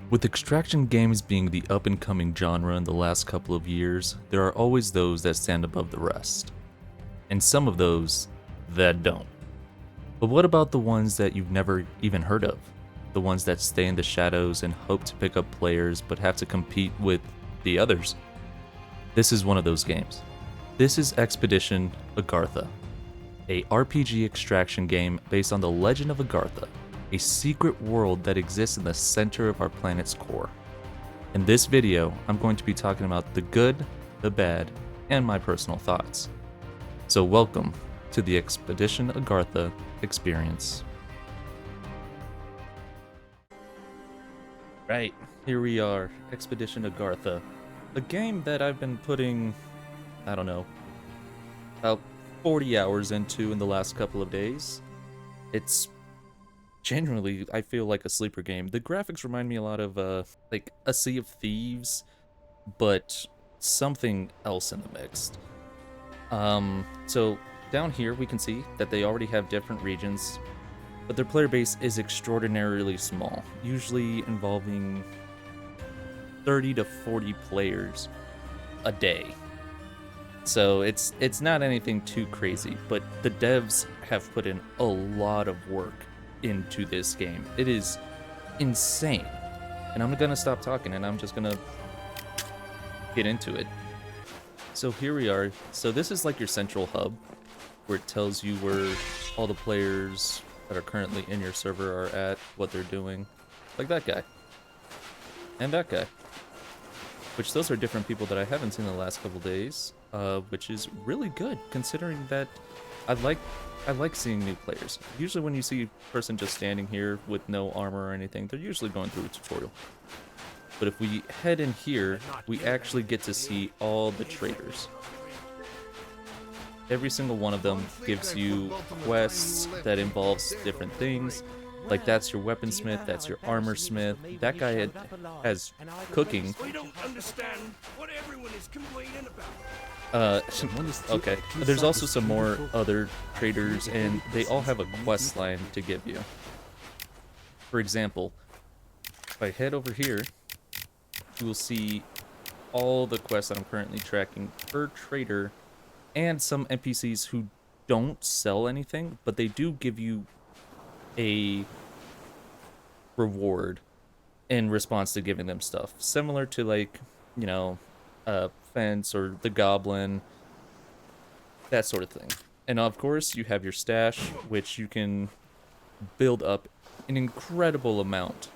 With extraction games being the up-and-coming genre in the last couple of years, there are always those that stand above the rest, and some of those that don't. But what about the ones that you've never even heard of? The ones that stay in the shadows and hope to pick up players but have to compete with the others? This is one of those games. This is Expedition Agartha, a RPG extraction game based on the legend of Agartha, a secret world that exists in the center of our planet's core. In this video, I'm going to be talking about the good, the bad, and my personal thoughts. So welcome to the Expedition Agartha experience. Right, here we are, Expedition Agartha, a game that I've been putting, I don't know, about 40 hours into in the last couple of days. It's genuinely, I feel like a sleeper game. The graphics remind me a lot of like a Sea of Thieves, but something else in the mix. So down here we can see that they already have different regions, but their player base is extraordinarily small, usually involving 30 to 40 players a day. So it's not anything too crazy, but the devs have put in a lot of work into this game. It is insane. And I'm gonna stop talking and I'm just gonna get into it. So here we are. So this is like your central hub where it tells you where all the players that are currently in your server are at, what they're doing. Like that guy. And that guy. Which those are different people that I haven't seen in the last couple days, which is really good considering that I like seeing new players. Usually when you see a person just standing here with no armor or anything, they're usually going through a tutorial. But if we head in here, we actually get to see all the traders. Every single one of them gives you quests that involves different things. Like that's your weaponsmith, that's your armor smith. That guy has cooking. We don't understand what everyone is complaining about. Okay. There's also some more other traders, and they all have a quest line to give you. For example, if I head over here, you will see all the quests that I'm currently tracking per trader, and some NPCs who don't sell anything, but they do give you a reward in response to giving them stuff. Similar to like, you know, Fence or the Goblin, that sort of thing. And of course, you have your stash, which you can build up an incredible amount.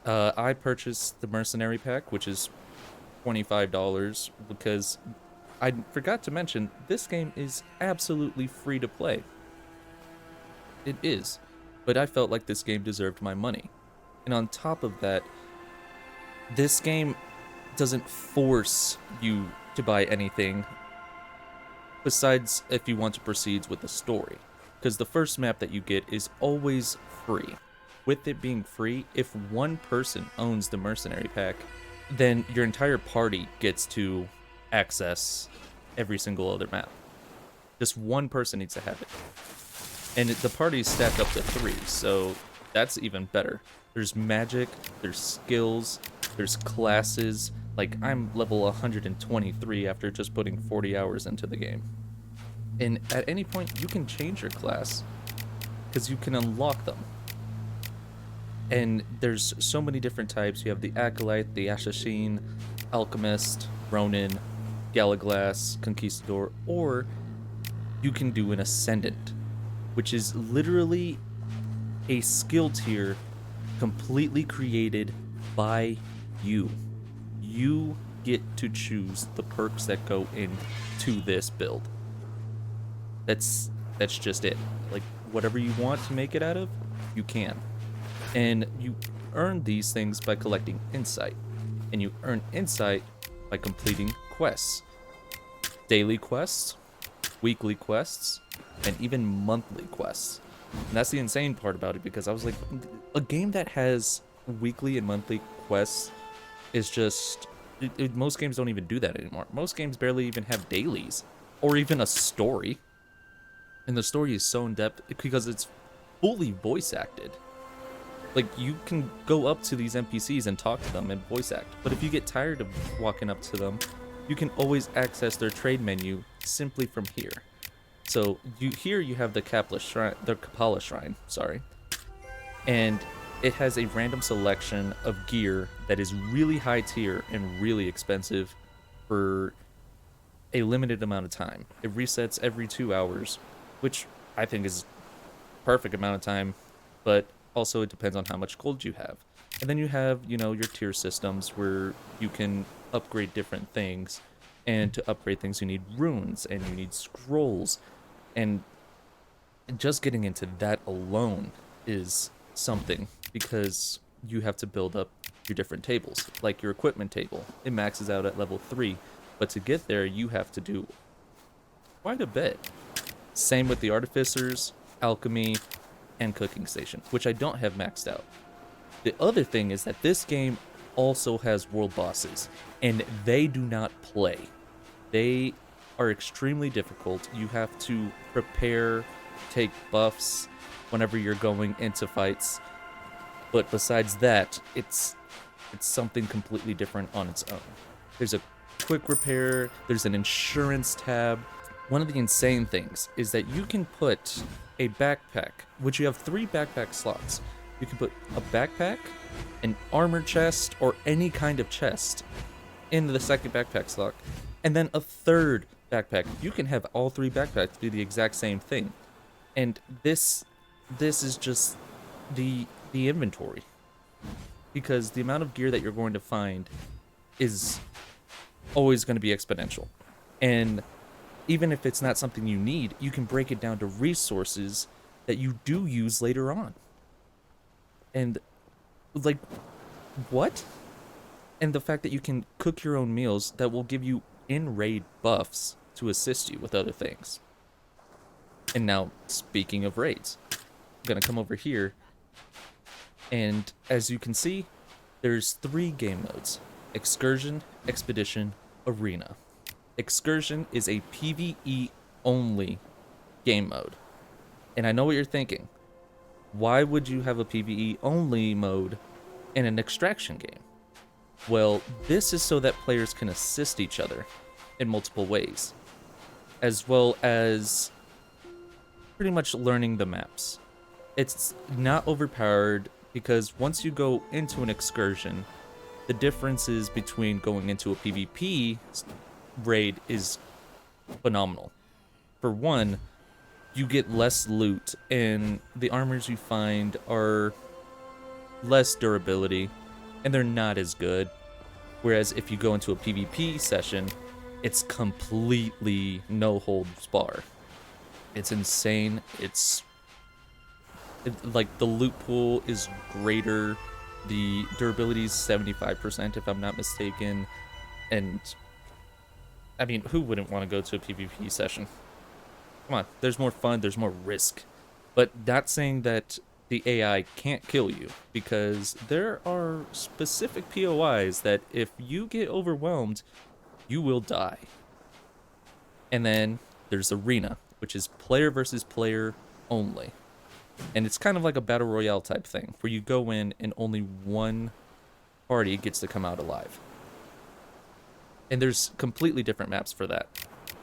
I purchased the Mercenary Pack, which is $25, because I forgot to mention, this game is absolutely free to play. It is, but I felt like this game deserved my money. And on top of that, this game doesn't force you to buy anything besides if you want to proceed with the story, because the first map that you get is always free. With it being free, if one person owns the Mercenary Pack, then your entire party gets to access every single other map. Just one person needs to have it. And the parties stack up to 3, so that's even better. There's magic, there's skills, there's classes. Like, I'm level 123 after just putting 40 hours into the game. And at any point, you can change your class, because you can unlock them. And there's so many different types. You have the Acolyte, the Assassin, Alchemist, Ronin, Galaglass, Conquistador, or you can do an Ascendant, which is literally a skill tier completely created by you. You get to choose the perks that go into this build. That's just it. Like, whatever you want to make it out of, you can. And you earn these things by collecting insight. And you earn insight by completing quests. Daily quests, weekly quests, and even monthly quests. And that's the insane part about it, because I was like, a game that has weekly and monthly quests is just... most games don't even do that anymore. Most games barely even have dailies, or even a story. And the story is so in-depth because it's fully voice acted. Like, you can go up to these NPCs and talk to them and voice act, but if you get tired of walking up to them, you can always access their trade menu simply from here. So you have the Kapala Shrine, sorry, and it has a random selection of gear that is really high tier and really expensive for a limited amount of time. It resets every 2 hours, which I think is perfect amount of time, but also it depends on how much gold you have. And then you have, your tier systems where you can upgrade different things, and to upgrade things you need runes and you need scrolls, and just getting into that alone is something, because you have to build up your different tables. Like your equipment table, it maxes out at level 3, but to get there you have to do quite a bit. Same with the artificers, alchemy, and cooking station, which I don't have maxed out. The other thing is that this game also has world bosses, and they do not play. They are extremely difficult. You have to prepare, take buffs whenever you're going into fights. But besides that, it's something completely different on its own. There's a quick repair, there's an insurance tab. One of the insane things is that you can put a backpack, which you have 3 backpack slots. You can put a backpack, an armor chest, or any kind of chest into the second backpack slot, and then a third backpack. You can have all 3 backpacks do the exact same thing. And this is just the inventory, because the amount of gear that you're going to find is always going to be exponential. And even if it's not something you need, you can break it down to resources that you do use later on. And like, what? And the fact that you can cook your own meals that will give you in-raid buffs to assist you with other things. And now, speaking of raids, I'm gonna come over here, and as you can see, there's 3 game modes: Excursion, Expedition, Arena. Excursion is a PvE only game mode. And I know what you're thinking. Why would you have a PvE only mode in an extraction game? Well, this is so that players can assist each other in multiple ways, as well as pretty much learning the maps. It's not overpowered, because once you go into an excursion, the differences between going into a PvP raid is phenomenal. For one, you get less loot, and the armors you find are less durability, and they're not as good. Whereas if you go into a PvP session, it's completely no holds bar. It's insane. Like, the loot pool is greater. The durability is 75%, if I'm not mistaken. And I mean, who wouldn't want to go to a PvP session? Come on, there's more fun, there's more risk. But not saying that the AI can't kill you, because there are specific POIs that if you get overwhelmed, you will die. And then there's Arena, which is player versus player only. And it's kind of like a battle royale type thing, where you go in and only one party gets to come out alive. And there's completely different maps for that.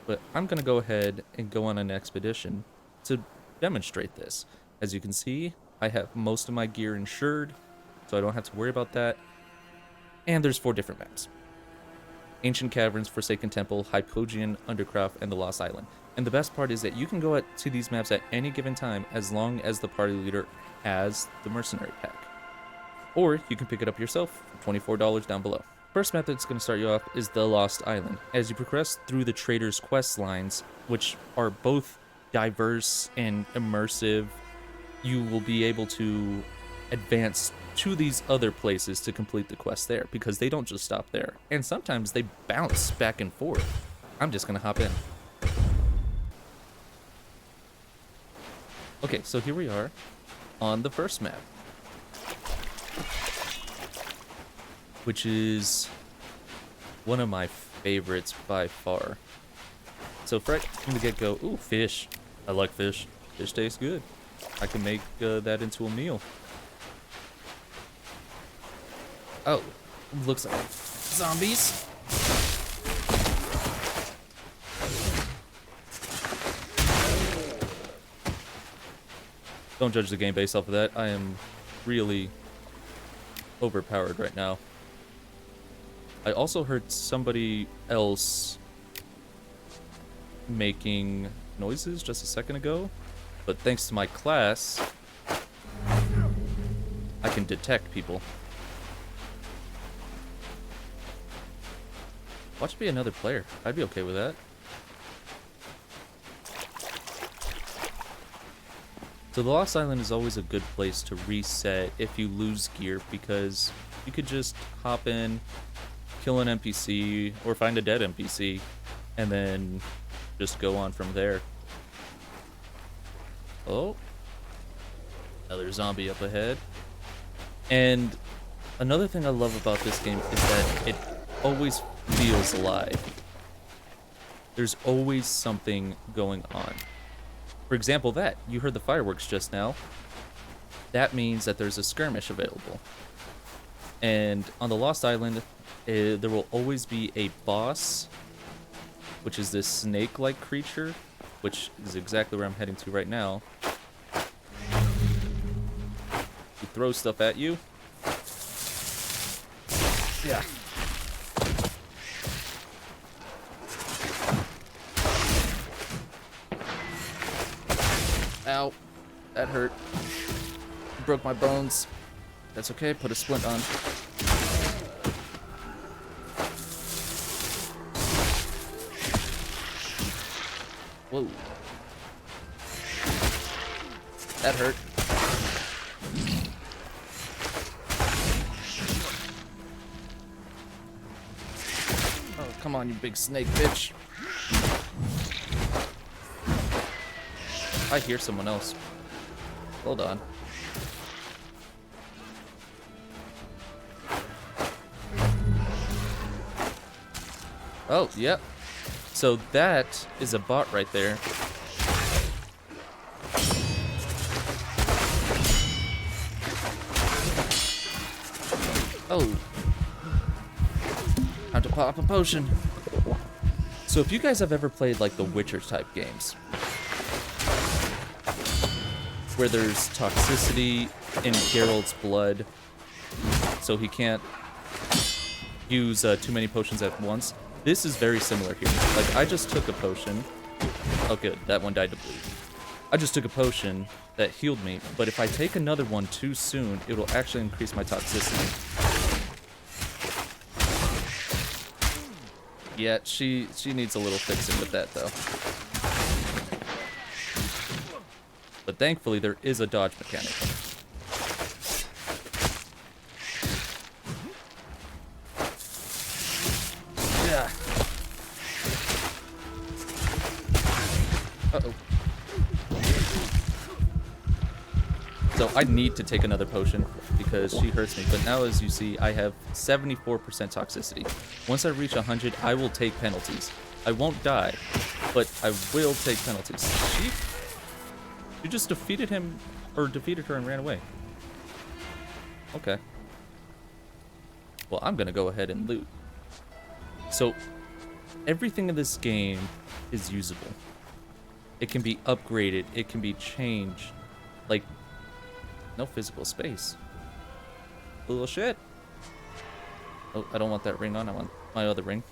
But I'm going to go ahead and go on an expedition to demonstrate this. As you can see, I have most of my gear insured, so I don't have to worry about that. And there's 4 different maps: Ancient Caverns, Forsaken Temple, Hypogean, Undercroft, and the Lost Island. And the best part is that you can go to these maps at any given time, as long as the party leader has the mercenary pack. Or you can pick it up yourself for $24 down below. First map that's going to start you off is the Lost Island. As you progress through the trader's quest lines, which are both diverse and immersive, you will be able to advance to these other places to complete the quest there, because they don't just stop there. And sometimes they bounce back and forth. I'm just going to hop in. Okay, so here we are on the first map, which is one of my favorites by far. So right from the get-go, ooh, fish. I like fish. Fish tastes good. I can make that into a meal. Oh, looks like zombies. Don't judge the game based off of that. I am really overpowered right now. I also heard somebody else making noises just a second ago, but thanks to my class, I can detect people. Watch be another player. I'd be okay with that. So the Lost Island is always a good place to reset if you lose gear, because you could just hop in, kill an NPC, or find a dead NPC, and then just go on from there. Oh. Another zombie up ahead. And another thing I love about this game is that it always feels alive. There's always something going on. For example, that. You heard the fireworks just now. That means that there's a skirmish available. And on the Lost Island, there will always be a boss, which is this snake-like creature, which is exactly where I'm heading to right now. He throws stuff at you. Yeah. Ow. That hurt. Broke my bones. That's okay, put a splint on. Whoa. That hurt. Oh, come on, you big snake bitch. I hear someone else. Hold on. Oh, yep. So that is a bot right there. Oh. Time to pop a potion. So if you guys have ever played like the Witcher type games, where there's toxicity in Geralt's blood, so he can't use too many potions at once, this is very similar here. Like, I just took a potion. Oh, good. That one died to bleed. I just took a potion that healed me, but if I take another one too soon, it'll actually increase my toxicity. Yeah, she needs a little fixing with that, though. But thankfully, there is a dodge mechanic. Yeah. Uh-oh. So I need to take another potion because she hurts me. But now, as you see, I have 74% toxicity. Once I reach 100, I will take penalties. I won't die, but I will take penalties. You just defeated him, or defeated her and ran away. Okay. Well, I'm gonna go ahead and loot. So, everything in this game is usable. It can be upgraded, it can be changed. Like, no physical space. Little shit. Oh, I don't want that ring on, I want my other ring.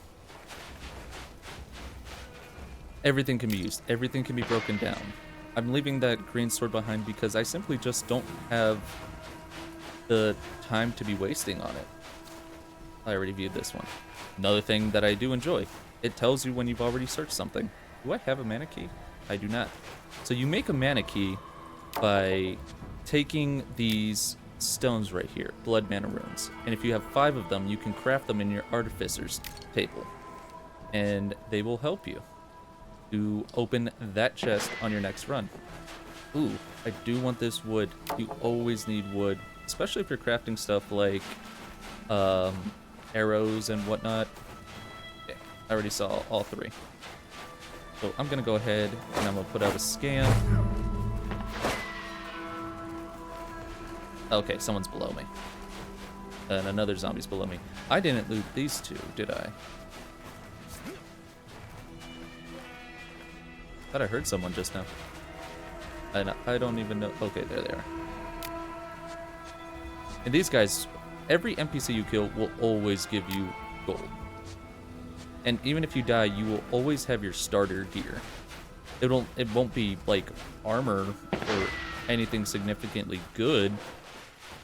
Everything can be used, everything can be broken down. I'm leaving that green sword behind because I simply just don't have the time to be wasting on it. I already viewed this one. Another thing that I do enjoy, it tells you when you've already searched something. Do I have a mana key? I do not. So you make a mana key by taking these stones right here, blood mana runes. And if you have 5 of them, you can craft them in your artificer's table. And they will help you to open that chest on your next run. Ooh, I do want this wood. You always need wood, especially if you're crafting stuff like arrows and whatnot. Okay, I already saw all 3. So I'm gonna go ahead and I'm gonna put out a scan. Okay, someone's below me. And another zombie's below me. I didn't loot these two, did I? Thought I heard someone just now. And I don't even know. Okay, there they are. And these guys, every NPC you kill will always give you gold. And even if you die, you will always have your starter gear. It won't be like armor or anything significantly good,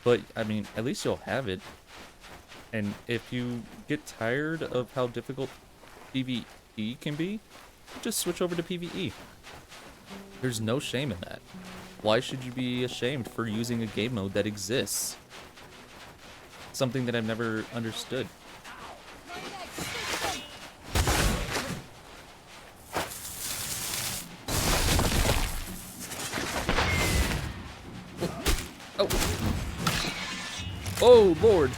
but I mean, at least you'll have it. And if you get tired of how difficult PvE can be, just switch over to PvE. There's no shame in that. Why should you be ashamed for using a game mode that exists? Something that I've never understood. Oh. Oh, Lord.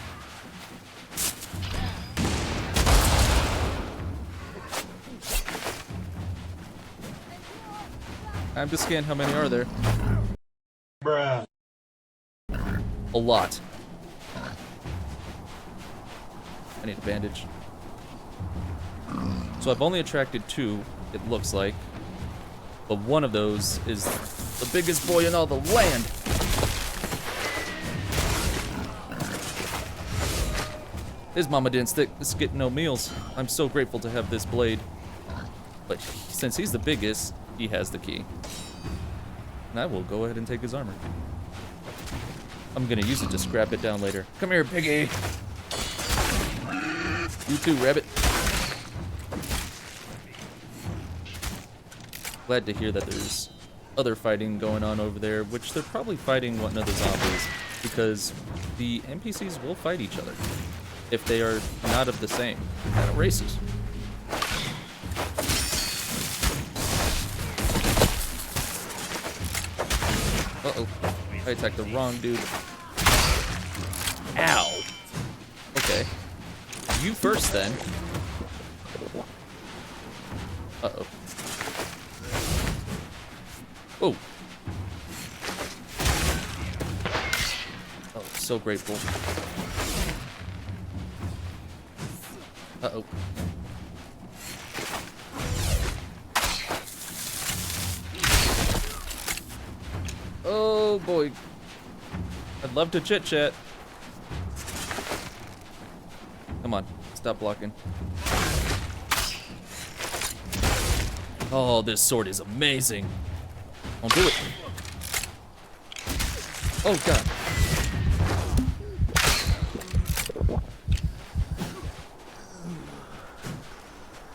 I'm to scan how many are there. Bruh. A lot. I need a bandage. So I've only attracted 2, it looks like. But one of those is the biggest boy in all the land. His mama didn't skip no meals. I'm so grateful to have this blade. But since he's the biggest, he has the key. And I will go ahead and take his armor. I'm gonna use it to scrap it down later. Come here, piggy. You too, rabbit. Glad to hear that there's other fighting going on over there, which they're probably fighting one of the zombies, because the NPCs will fight each other if they are not of the same kind of races. Uh-oh. I attacked the wrong dude. Ow. Okay. You first, then. Uh-oh. Oh. Oh, so grateful. Uh-oh. Oh, boy. I'd love to chit-chat. Come on. Stop blocking. Oh, this sword is amazing. Don't do it. Oh, God.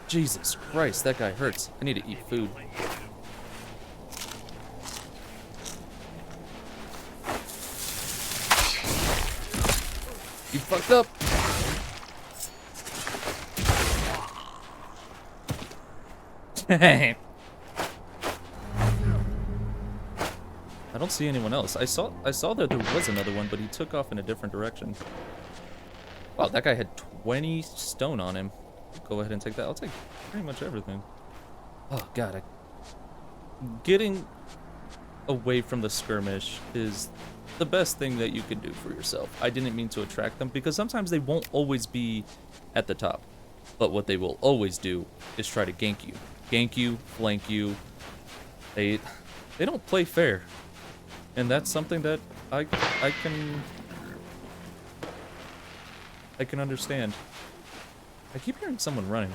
Jesus Christ, that guy hurts. I need to eat food. You fucked up. I don't see anyone else. I saw that there was another one, but he took off in a different direction. Wow, that guy had 20 stone on him. Go ahead and take that. I'll take pretty much everything. Oh God, getting away from the skirmish is the best thing that you can do for yourself. I didn't mean to attract them because sometimes they won't always be at the top. But what they will always do is try to gank you. Gank you, flank you. They don't play fair. And that's something that I can understand. I keep hearing someone running.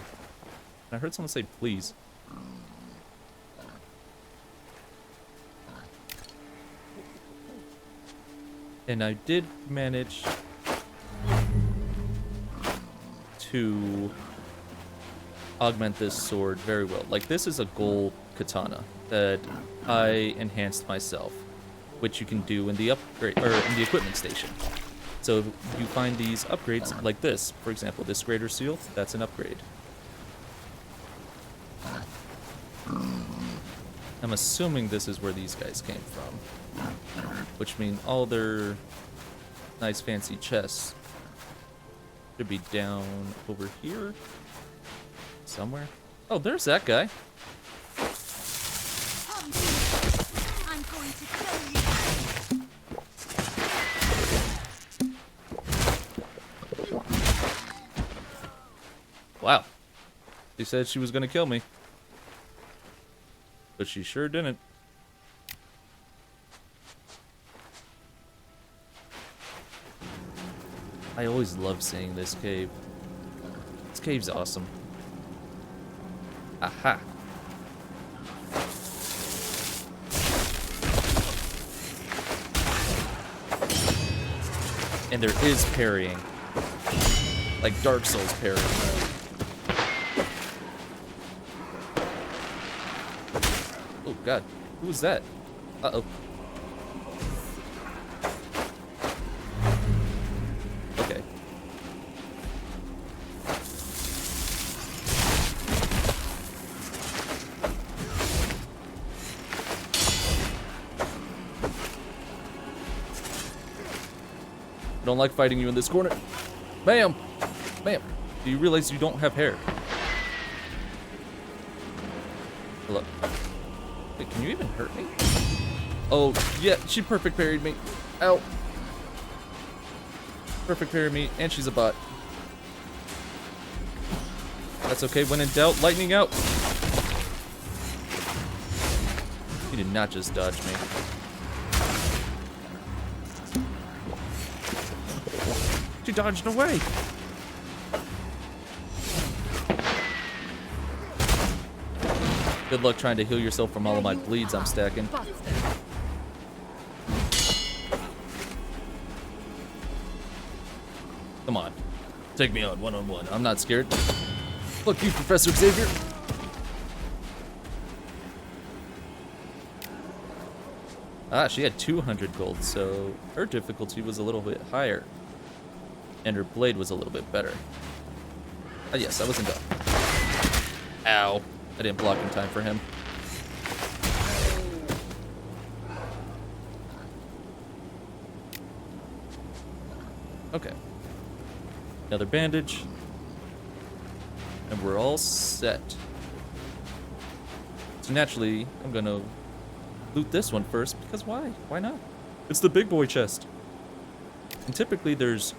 And I heard someone say please. And I did manage to augment this sword very well. Like, this is a gold katana that I enhanced myself, which you can do in the upgrade or in the equipment station. So you find these upgrades like this. For example, this greater seal, that's an upgrade. I'm assuming this is where these guys came from, which means all their nice fancy chests should be down over here somewhere. Oh, there's that guy. I'm going to kill you. Wow. She said she was gonna kill me. But she sure didn't. I always love seeing this cave. This cave's awesome. Aha. And there is parrying. Like Dark Souls parrying. Oh god, who was that? Uh-oh. Okay. I don't like fighting you in this corner. Bam! Bam! Do you realize you don't have hair? Hello. Wait, can you even hurt me? Oh, yeah, she perfect parried me. Ow. Perfect parried me, and she's a bot. That's okay, when in doubt, lightning out. You did not just dodge me. She dodged away. Good luck trying to heal yourself from all of my bleeds I'm stacking. Come on. Take me on one-on-one. I'm not scared. Look you, Professor Xavier. Ah, she had 200 gold, so her difficulty was a little bit higher. And her blade was a little bit better. Ah, yes, I wasn't done. Ow. I didn't block in time for him. Okay. Another bandage. And we're all set. So naturally, I'm gonna loot this one first, because why? Why not? It's the big boy chest. And typically there's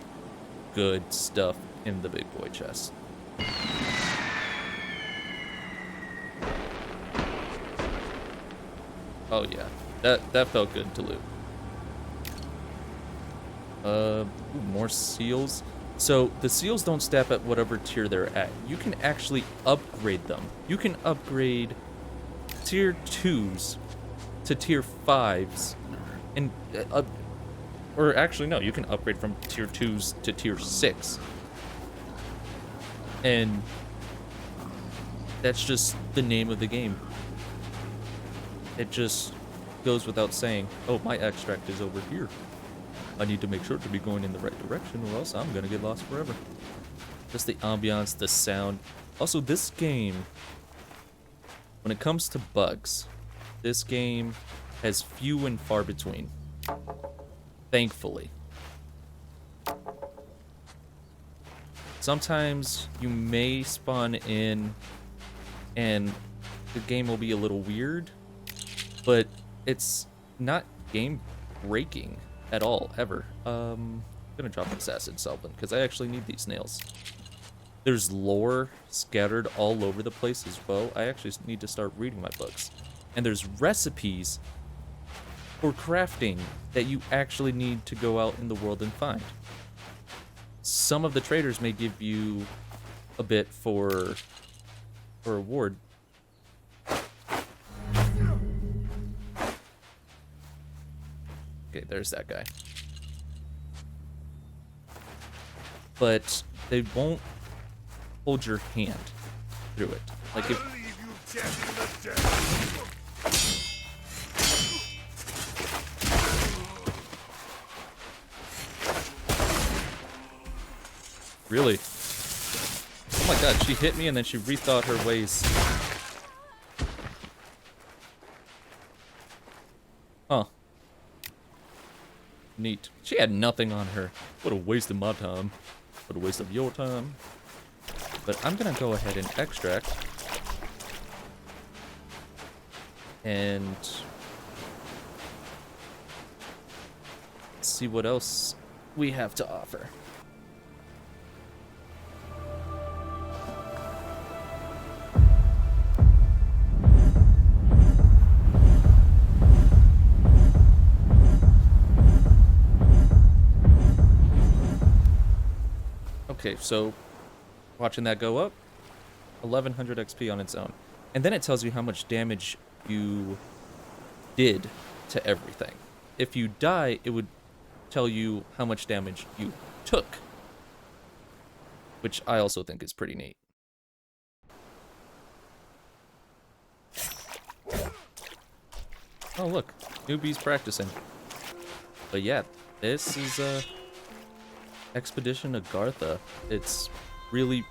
good stuff in the big boy chest. Oh yeah, that felt good to loot. Ooh, more seals. So the seals don't stop at whatever tier they're at. You can actually upgrade them. You can upgrade tier 2s to tier 5s, and or actually no, you can upgrade from tier 2s to tier 6. And that's just the name of the game. It just goes without saying, oh, my extract is over here. I need to make sure to be going in the right direction or else I'm gonna get lost forever. Just the ambiance, the sound. Also, this game, when it comes to bugs, this game has few and far between. Thankfully. Sometimes you may spawn in and the game will be a little weird, but it's not game breaking at all, ever. I'm gonna drop this acid solvent because I actually need these nails. There's lore scattered all over the place as well. I actually need to start reading my books. And there's recipes for crafting that you actually need to go out in the world and find. Some of the traders may give you a bit for a reward. Okay, there's that guy. But they won't hold your hand through it. Like if really? Oh my god, she hit me and then she rethought her ways. Huh. Neat. She had nothing on her. What a waste of my time. What a waste of your time. But I'm gonna go ahead and extract. And see what else we have to offer. Okay, so watching that go up, 1100 XP on its own. And then it tells you how much damage you did to everything. If you die, it would tell you how much damage you took, which I also think is pretty neat. Oh look, newbies practicing. But yeah, this is Expedition Agartha. It's really,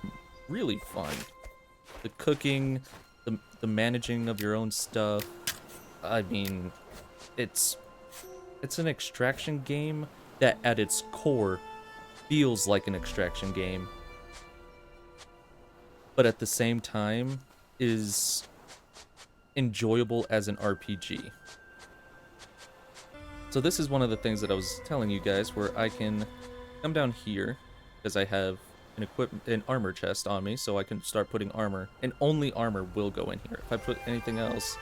really fun. The cooking, the managing of your own stuff. I mean, it's an extraction game that at its core feels like an extraction game, but at the same time is enjoyable as an RPG. So this is one of the things that I was telling you guys, where I can come down here because I have an armor chest on me, so I can start putting armor, and only armor will go in here. If I put anything else,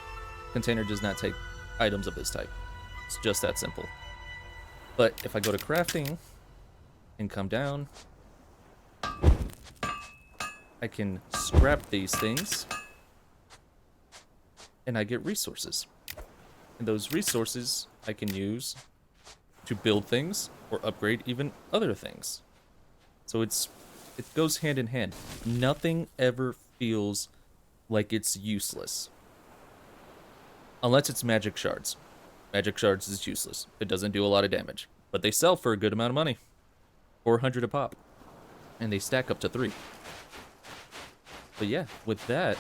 container does not take items of this type. It's just that simple. But if I go to crafting and come down, I can scrap these things and I get resources. And those resources I can use to build things or upgrade even other things. So it goes hand in hand. Nothing ever feels like it's useless. Unless it's magic shards. Magic shards is useless. It doesn't do a lot of damage. But they sell for a good amount of money. 400 a pop. And they stack up to 3. But yeah, with that,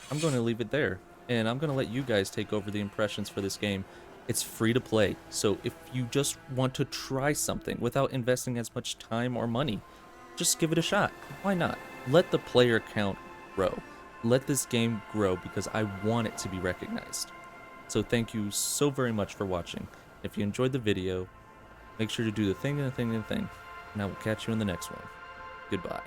I'm going to leave it there. And I'm going to let you guys take over the impressions for this game. It's free to play. So if you just want to try something without investing as much time or money, just give it a shot. Why not? Let the player count grow. Let this game grow because I want it to be recognized. So thank you so very much for watching. If you enjoyed the video, make sure to do the thing and the thing and the thing. And I will catch you in the next one. Goodbye.